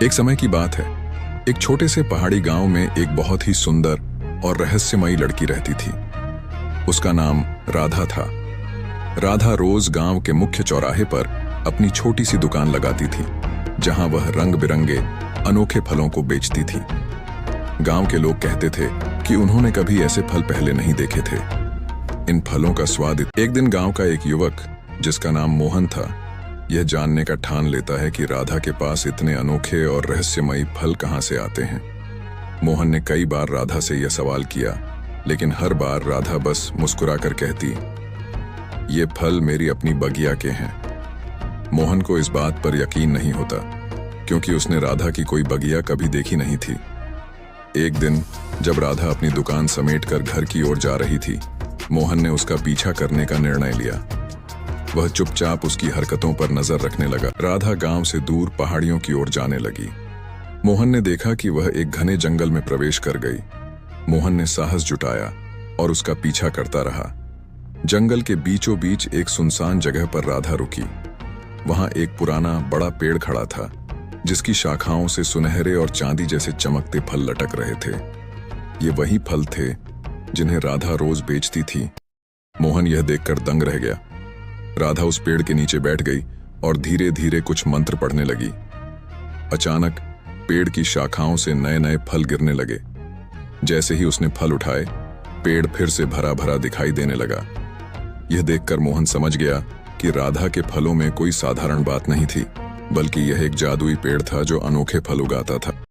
एक समय की बात है। एक छोटे से पहाड़ी गांव में एक बहुत ही सुंदर और रहस्यमयी लड़की रहती थी। उसका नाम राधा था। राधा रोज गांव के मुख्य चौराहे पर अपनी छोटी सी दुकान लगाती थी, जहां वह रंग बिरंगे अनोखे फलों को बेचती थी। गांव के लोग कहते थे कि उन्होंने कभी ऐसे फल पहले नहीं देखे थे। इन फलों का स्वाद। एक दिन गांव का एक युवक, जिसका नाम मोहन था, यह जानने का ठान लेता है कि राधा के पास इतने अनोखे और रहस्यमयी फल कहां से आते हैं। मोहन ने कई बार राधा से यह सवाल किया, लेकिन हर बार राधा बस मुस्कुराकर कहती, ये फल मेरी अपनी बगिया के हैं। मोहन को इस बात पर यकीन नहीं होता, क्योंकि उसने राधा की कोई बगिया कभी देखी नहीं थी। एक दिन जब राधा अपनी दुकान समेटकर घर की ओर जा रही थी, मोहन ने उसका पीछा करने का निर्णय लिया। वह चुपचाप उसकी हरकतों पर नजर रखने लगा। राधा गांव से दूर पहाड़ियों की ओर जाने लगी। मोहन ने देखा कि वह एक घने जंगल में प्रवेश कर गई। मोहन ने साहस जुटाया और उसका पीछा करता रहा। जंगल के बीचों बीच एक सुनसान जगह पर राधा रुकी। वहां एक पुराना बड़ा पेड़ खड़ा था, जिसकी शाखाओं से सुनहरे और चांदी जैसे चमकते फल लटक रहे थे। ये वही फल थे जिन्हें राधा रोज बेचती थी। मोहन यह देखकर दंग रह गया। राधा उस पेड़ के नीचे बैठ गई और धीरे धीरे कुछ मंत्र पढ़ने लगी। अचानक पेड़ की शाखाओं से नए नए फल गिरने लगे। जैसे ही उसने फल उठाए, पेड़ फिर से भरा भरा दिखाई देने लगा। यह देखकर मोहन समझ गया कि राधा के फलों में कोई साधारण बात नहीं थी, बल्कि यह एक जादुई पेड़ था जो अनोखे फल उगाता था।